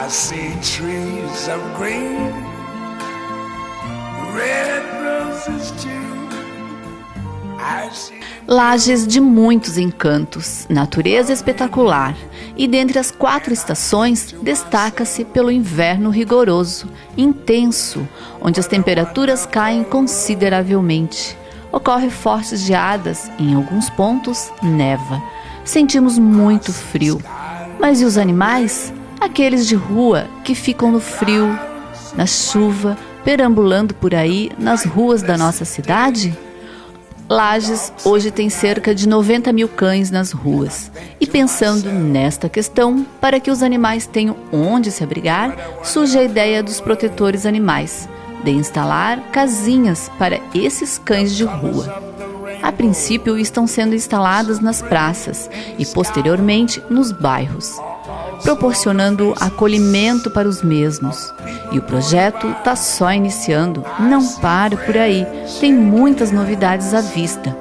see trees of green, red roses too. I see... Lages de muitos encantos, natureza espetacular, e dentre as 4 estações, destaca-se pelo inverno rigoroso, intenso, onde as temperaturas caem consideravelmente. Ocorre fortes geadas, em alguns pontos, neva. Sentimos muito frio. Mas e os animais? Aqueles de rua que ficam no frio, na chuva, perambulando por aí nas ruas da nossa cidade? Lages hoje tem cerca de 90 mil cães nas ruas. E pensando nesta questão, para que os animais tenham onde se abrigar, surge a ideia dos protetores animais, de instalar casinhas para esses cães de rua. A princípio estão sendo instaladas nas praças e posteriormente nos bairros, proporcionando acolhimento para os mesmos. E o projeto está só iniciando, não para por aí, tem muitas novidades à vista.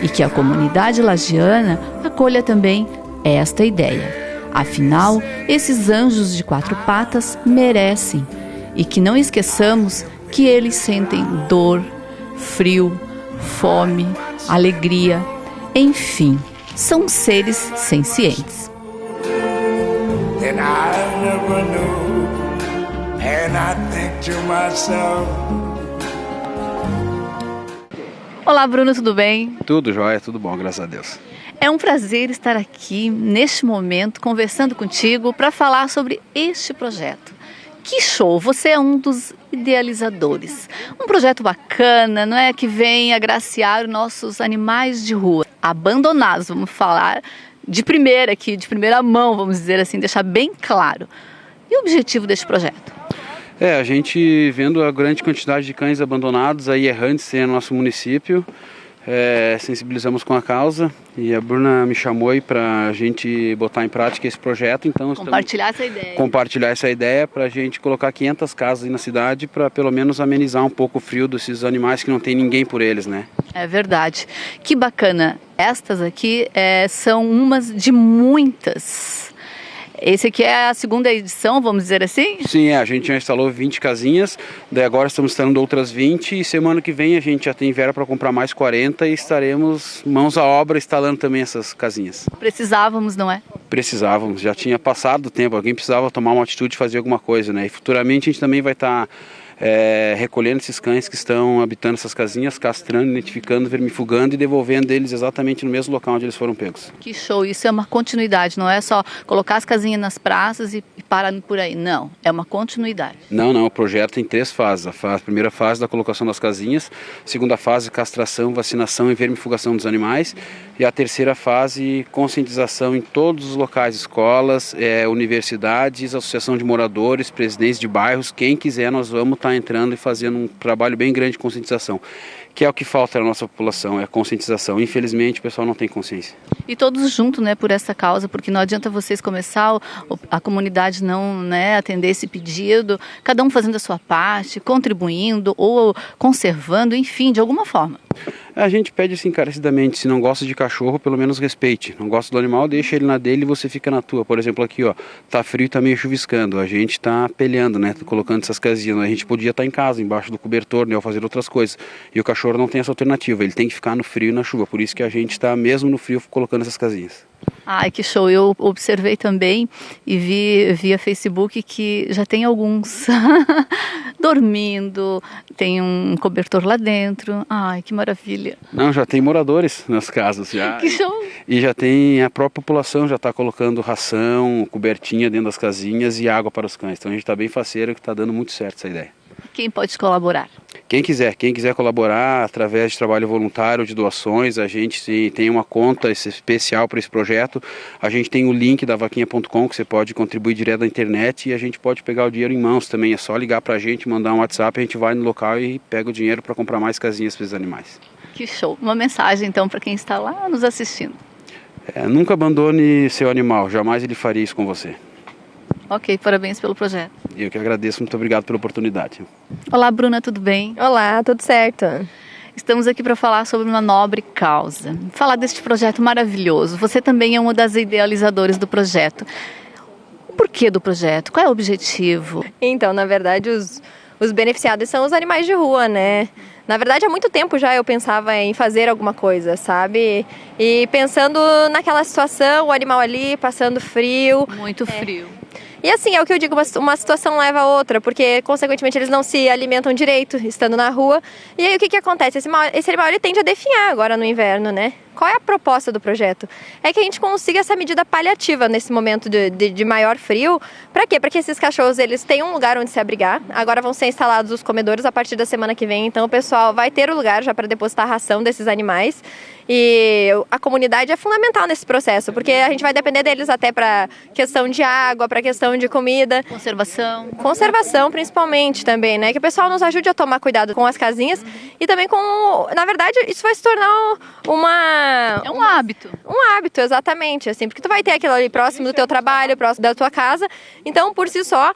E que a comunidade lagiana acolha também esta ideia. Afinal, esses anjos de 4 patas merecem. E que não esqueçamos que eles sentem dor, frio, fome, alegria, enfim, são seres sencientes. And I never knew, and I think to myself. Olá, Bruno, tudo bem? Tudo jóia, tudo bom, graças a Deus. É um prazer estar aqui, neste momento, conversando contigo para falar sobre este projeto. Que show! Você é um dos idealizadores. Um projeto bacana, não é? Que vem agraciar os nossos animais de rua, abandonados, vamos falar de primeira aqui, de primeira mão, vamos dizer assim, deixar bem claro. E o objetivo deste projeto? A gente vendo a grande quantidade de cães abandonados, aí errantes no nosso município, sensibilizamos com a causa e a Bruna me chamou aí para a gente botar em prática esse projeto. Então, compartilhar essa ideia para a gente colocar 500 casas aí na cidade para pelo menos amenizar um pouco o frio desses animais que não tem ninguém por eles, né? É verdade. Que bacana. Estas aqui são umas de muitas. Esse aqui é a segunda edição, vamos dizer assim? Sim, a gente já instalou 20 casinhas, daí agora estamos instalando outras 20 e semana que vem a gente já tem verba para comprar mais 40 e estaremos mãos à obra instalando também essas casinhas. Precisávamos, não é? Precisávamos, já tinha passado o tempo, alguém precisava tomar uma atitude e fazer alguma coisa, né? E futuramente a gente também vai estar recolhendo esses cães que estão habitando essas casinhas, castrando, identificando, vermifugando e devolvendo eles exatamente no mesmo local onde eles foram pegos. Que show, isso é uma continuidade, não é só colocar as casinhas nas praças e parar por aí, não, é uma continuidade. Não, o projeto tem 3 fases, a primeira fase da colocação das casinhas, segunda fase castração, vacinação e vermifugação dos animais e a terceira fase conscientização em todos os locais, escolas, universidades, associação de moradores, presidentes de bairros, quem quiser nós vamos estar entrando e fazendo um trabalho bem grande de conscientização, que é o que falta na nossa população, é a conscientização. Infelizmente o pessoal não tem consciência. E todos juntos, né, por essa causa, porque não adianta vocês começar, a comunidade não, né, atender esse pedido, cada um fazendo a sua parte, contribuindo ou conservando, enfim, de alguma forma. A gente pede assim encarecidamente, se não gosta de cachorro, pelo menos respeite. Não gosta do animal, deixa ele na dele e você fica na tua. Por exemplo, aqui, ó, tá frio e tá meio chuviscando. A gente tá peleando, né, colocando essas casinhas. A gente podia estar em casa, embaixo do cobertor, né, ou fazer outras coisas. E o cachorro não tem essa alternativa, ele tem que ficar no frio e na chuva. Por isso que a gente tá, mesmo no frio, colocando essas casinhas. Ai, que show! Eu observei também e vi via Facebook que já tem alguns dormindo, tem um cobertor lá dentro. Ai, que maravilha! Não, já tem moradores nas casas já. Que show! E já tem a própria população já está colocando ração, cobertinha dentro das casinhas e água para os cães. Então a gente está bem faceiro, que está dando muito certo essa ideia. Quem pode colaborar? Quem quiser colaborar através de trabalho voluntário, de doações, a gente tem uma conta especial para esse projeto. A gente tem o link da vaquinha.com que você pode contribuir direto da internet e a gente pode pegar o dinheiro em mãos também. É só ligar para a gente, mandar um WhatsApp, a gente vai no local e pega o dinheiro para comprar mais casinhas para esses animais. Que show! Uma mensagem então para quem está lá nos assistindo. Nunca abandone seu animal, jamais ele faria isso com você. Ok, parabéns pelo projeto. Eu que agradeço, muito obrigado pela oportunidade. Olá, Bruna, tudo bem? Olá, tudo certo. Estamos aqui para falar sobre uma nobre causa, falar deste projeto maravilhoso. Você também é uma das idealizadoras do projeto. porquê do projeto? Qual é o objetivo? Então, na verdade, os beneficiados são os animais de rua, né? Na verdade, há muito tempo já eu pensava em fazer alguma coisa, sabe? E pensando naquela situação, o animal ali passando frio. Muito frio. E assim, é o que eu digo, uma situação leva a outra, porque, consequentemente, eles não se alimentam direito, estando na rua. E aí, o que acontece? Esse animal ele tende a definhar agora no inverno, né? Qual é a proposta do projeto? É que a gente consiga essa medida paliativa nesse momento de maior frio. Para quê? Para que esses cachorros eles tenham um lugar onde se abrigar. Agora vão ser instalados os comedouros a partir da semana que vem. Então o pessoal vai ter o lugar já para depositar a ração desses animais. E a comunidade é fundamental nesse processo, porque a gente vai depender deles até para questão de água, para questão de comida. Conservação principalmente também, né? Que o pessoal nos ajude a tomar cuidado com as casinhas e também com... Na verdade, isso vai se tornar um hábito. Um hábito, exatamente. Assim, porque tu vai ter aquilo ali próximo do teu trabalho, próximo da tua casa. Então, por si só,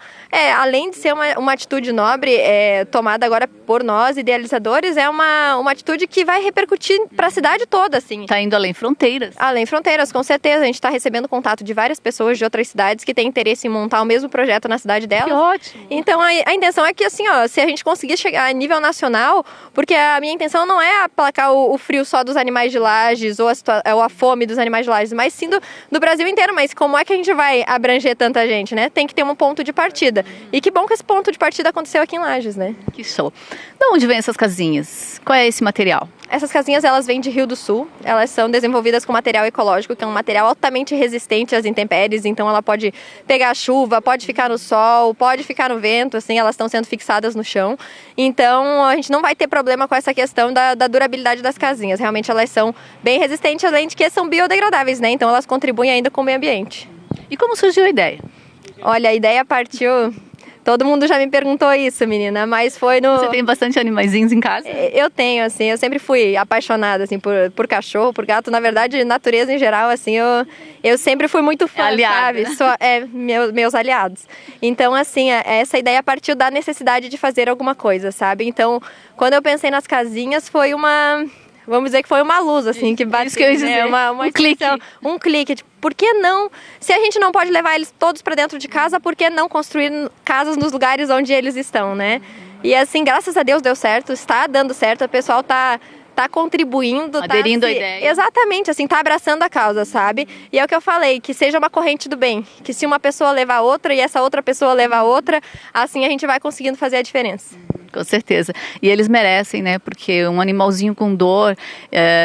além de ser uma atitude nobre, tomada agora por nós, idealizadores, é uma atitude que vai repercutir para a cidade toda, assim. Tá indo além fronteiras. Além fronteiras, com certeza. A gente está recebendo contato de várias pessoas de outras cidades que têm interesse em montar o mesmo projeto na cidade delas. Que ótimo! Então, a intenção é que, assim, ó, se a gente conseguir chegar a nível nacional, porque a minha intenção não é aplacar o frio só dos animais de Lages ou a fome dos animais de Lages, mas sim do Brasil inteiro. Mas como é que a gente vai abranger tanta gente, né? Tem que ter um ponto de partida. E que bom que esse ponto de partida aconteceu aqui em Lages, né? Que show! De onde vêm essas casinhas? Qual é esse material? Essas casinhas, elas vêm de Rio do Sul. Elas são desenvolvidas com material ecológico, que é um material altamente resistente às intempéries. Então, ela pode pegar chuva, pode ficar no sol, pode ficar no vento, assim, elas estão sendo fixadas no chão. Então, a gente não vai ter problema com essa questão da durabilidade das casinhas. Realmente, elas são bem resistentes, além de que são biodegradáveis, né? Então, elas contribuem ainda com o meio ambiente. E como surgiu a ideia? Olha, a ideia partiu... Todo mundo já me perguntou isso, menina, mas foi no... Você tem bastante animaizinhos em casa? Eu tenho, assim, eu sempre fui apaixonada, assim, por cachorro, por gato. Na verdade, natureza em geral, assim, eu sempre fui muito fã, aliada, sabe? Né? Meus aliados. Então, assim, essa ideia partiu da necessidade de fazer alguma coisa, sabe? Então, quando eu pensei nas casinhas, foi uma... Vamos dizer que foi uma luz, assim, que bateu. Isso que eu ia dizer. Um clique. Um clique. Tipo, por que não? Se a gente não pode levar eles todos para dentro de casa, por que não construir casas nos lugares onde eles estão, né? E assim, graças a Deus deu certo, está dando certo, o pessoal tá contribuindo, aderindo à ideia. Exatamente, assim, tá abraçando a causa, sabe? E é o que eu falei, que seja uma corrente do bem, que se uma pessoa levar outra e essa outra pessoa levar outra, assim a gente vai conseguindo fazer a diferença. Com certeza. E eles merecem, né? Porque um animalzinho com dor,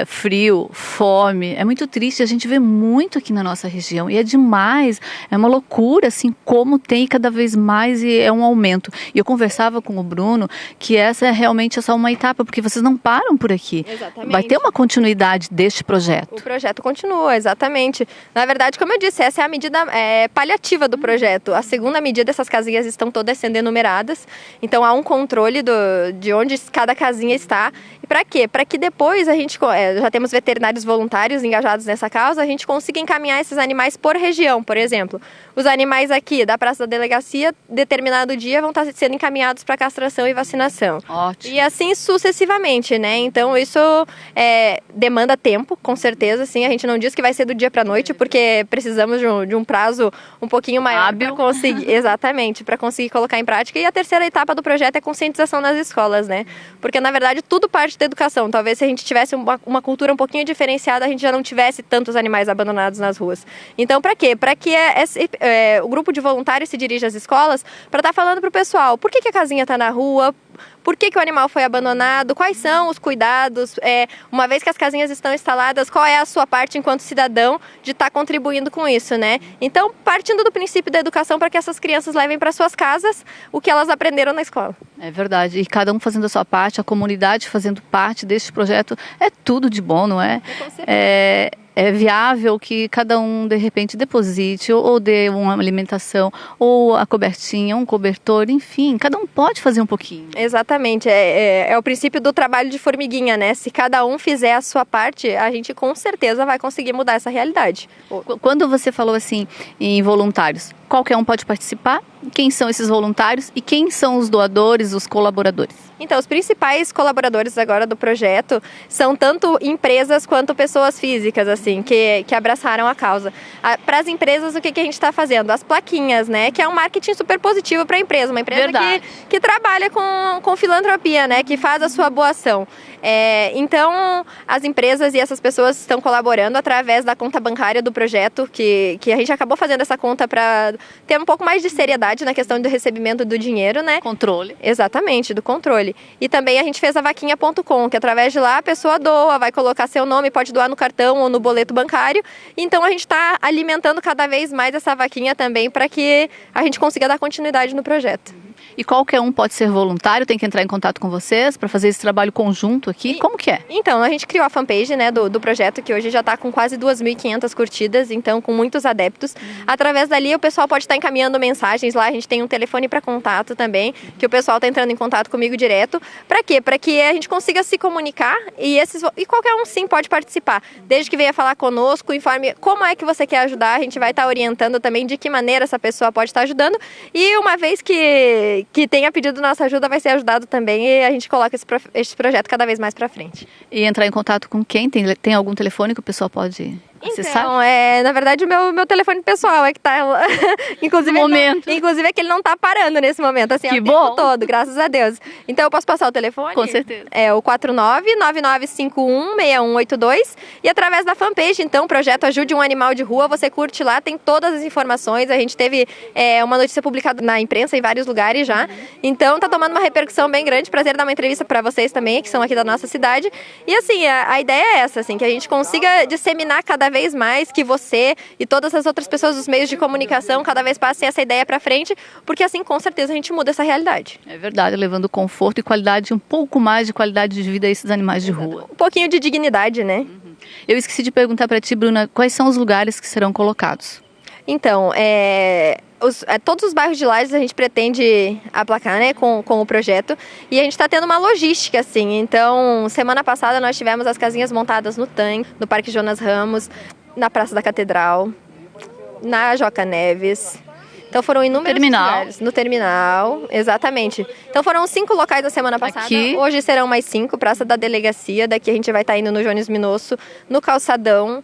frio, fome, é muito triste. A gente vê muito aqui na nossa região e é demais. É uma loucura, assim, como tem cada vez mais e é um aumento. E eu conversava com o Bruno que essa é realmente só uma etapa, porque vocês não param por aqui. Exatamente. Vai ter uma continuidade deste projeto. O projeto continua, exatamente. Na verdade, como eu disse, essa é a medida paliativa do projeto. A segunda medida, essas casinhas estão todas sendo enumeradas. Então, há um controle de onde cada casinha está. E para quê? Para que depois a gente, já temos veterinários voluntários engajados nessa causa, a gente consiga encaminhar esses animais por região, por exemplo. Os animais aqui da Praça da Delegacia, determinado dia, vão estar sendo encaminhados para castração e vacinação. Ótimo. E assim sucessivamente, né? Então isso demanda tempo, com certeza, sim. A gente não diz que vai ser do dia para a noite, porque precisamos de um prazo um pouquinho maior para conseguir, exatamente, para conseguir colocar em prática. E a terceira etapa do projeto é conscientização nas escolas, né? Porque na verdade tudo parte da educação. Talvez se a gente tivesse uma cultura um pouquinho diferenciada, a gente já não tivesse tantos animais abandonados nas ruas. Então, para quê? Para que o grupo de voluntários se dirija às escolas para estar falando para o pessoal por que a casinha está na rua, por que o animal foi abandonado, quais são os cuidados, uma vez que as casinhas estão instaladas, qual é a sua parte enquanto cidadão de estar contribuindo com isso, né? Então, partindo do princípio da educação para que essas crianças levem para suas casas o que elas aprenderam na escola. É verdade, e cada um fazendo a sua parte, a comunidade fazendo parte deste projeto, é tudo de bom, não é? Com certeza. É viável que cada um, de repente, deposite ou dê uma alimentação, ou a cobertinha, um cobertor, enfim, cada um pode fazer um pouquinho. Exatamente, é o princípio do trabalho de formiguinha, né? Se cada um fizer a sua parte, a gente com certeza vai conseguir mudar essa realidade. Quando você falou assim em voluntários, qualquer um pode participar? Quem são esses voluntários e quem são os doadores, os colaboradores? Então, os principais colaboradores agora do projeto são tanto empresas quanto pessoas físicas, assim, que abraçaram a causa. Para as empresas, o que a gente está fazendo? As plaquinhas, né? Que é um marketing super positivo para a empresa. Uma empresa que trabalha com filantropia, né? Que faz a sua boa ação. Então, as empresas e essas pessoas estão colaborando através da conta bancária do projeto, que a gente acabou fazendo essa conta para ter um pouco mais de seriedade na questão do recebimento do dinheiro, né? Controle. Exatamente, do controle. E também a gente fez a vaquinha.com, que através de lá a pessoa doa, vai colocar seu nome, pode doar no cartão ou no boleto bancário. Então a gente está alimentando cada vez mais essa vaquinha também para que a gente consiga dar continuidade no projeto. E qualquer um pode ser voluntário, tem que entrar em contato com vocês para fazer esse trabalho conjunto aqui? Como que é? Então, a gente criou a fanpage, né, do projeto, que hoje já está com quase 2.500 curtidas, então com muitos adeptos. Através dali o pessoal pode estar encaminhando mensagens lá, a gente tem um telefone para contato também, que o pessoal está entrando em contato comigo direto. Para quê? Para que a gente consiga se comunicar e qualquer um sim pode participar. Desde que venha falar conosco, informe como é que você quer ajudar, a gente vai estar orientando também de que maneira essa pessoa pode estar ajudando. E uma vez que tenha pedido nossa ajuda, vai ser ajudado também e a gente coloca esse projeto cada vez mais para frente. E entrar em contato com quem? Tem algum telefone que o pessoal pode acessar? Então, na verdade, o meu telefone pessoal é que tá... inclusive, inclusive é que ele não tá parando nesse momento, assim, que o bom. tempo todo, graças a Deus. Então, eu posso passar o telefone? Com certeza. É o 4999516182 e através da fanpage, então, o projeto Ajude um Animal de Rua, você curte lá, tem todas as informações, a gente teve uma notícia publicada na imprensa em vários lugares já, então tá tomando uma repercussão bem grande, prazer dar uma entrevista para vocês também, que são aqui da nossa cidade, e assim, a ideia é essa, assim, que a gente consiga disseminar cada vez mais, que você e todas as outras pessoas dos meios de comunicação cada vez passem essa ideia para frente, porque assim, com certeza, a gente muda essa realidade. É verdade, levando conforto e qualidade, um pouco mais de qualidade de vida a esses animais de rua. Um pouquinho de dignidade, né? Eu esqueci de perguntar para ti, Bruna, quais são os lugares que serão colocados? Então, todos os bairros de Lages a gente pretende aplacar, né, com o projeto, e a gente está tendo uma logística, assim. Então, semana passada nós tivemos as casinhas montadas no TAM, no Parque Jonas Ramos, na Praça da Catedral, na Joca Neves. Então foram inúmeros lugares. No terminal, exatamente. Então foram 5 locais da semana passada. Aqui. Hoje serão mais 5, Praça da Delegacia, daqui a gente vai estar indo no Jones Minosso, no Calçadão.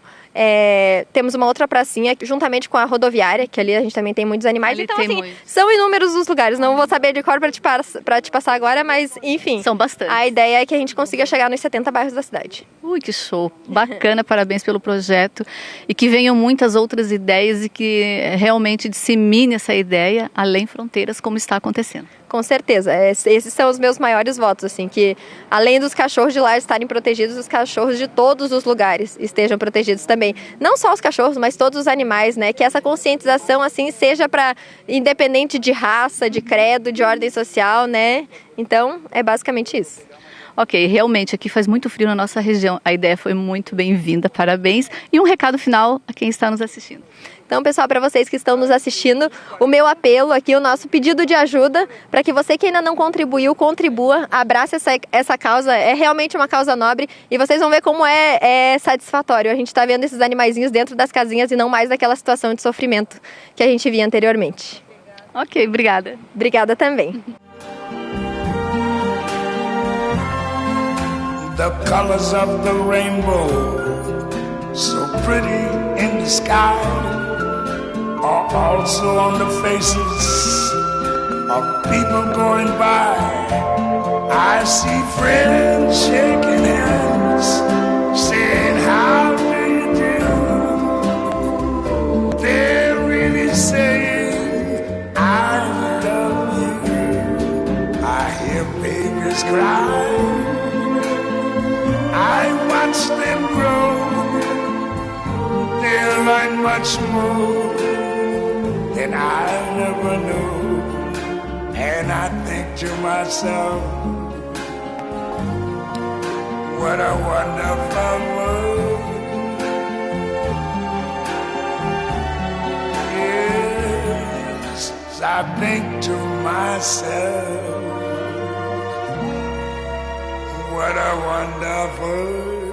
Temos uma outra pracinha juntamente com a rodoviária, que ali a gente também tem muitos animais. Ali então, tem assim, muitos. são inúmeros os lugares. Não vou saber de cor para te passar agora, mas enfim. São bastante. A ideia é que a gente consiga chegar nos 70 bairros da cidade. Ui, que show! Bacana, parabéns pelo projeto. E que venham muitas outras ideias e que realmente dissemine essa ideia além fronteiras, como está acontecendo. Com certeza, esses são os meus maiores votos, assim, que além dos cachorros de lá estarem protegidos, os cachorros de todos os lugares estejam protegidos também. Não só os cachorros, mas todos os animais, né? Que essa conscientização, assim, seja para independente de raça, de credo, de ordem social, né? Então, é basicamente isso. Ok, realmente aqui faz muito frio na nossa região. A ideia foi muito bem-vinda, parabéns. E um recado final a quem está nos assistindo. Então, pessoal, para vocês que estão nos assistindo, o meu apelo aqui, o nosso pedido de ajuda, para que você que ainda não contribuiu, contribua, abrace essa causa, é realmente uma causa nobre e vocês vão ver como é satisfatório. A gente está vendo esses animaizinhos dentro das casinhas e não mais daquela situação de sofrimento que a gente via anteriormente. Ok, obrigada. Obrigada também. The colors of the rainbow, so pretty in the sky, are also on the faces of people going by. I see friends shaking hands, saying how do you do. They're really saying I love you. I hear babies cry, I watch them grow. They'll learn much more than I never knew. And I think to myself, what a wonderful world. Yes, I think to myself, what a wonderful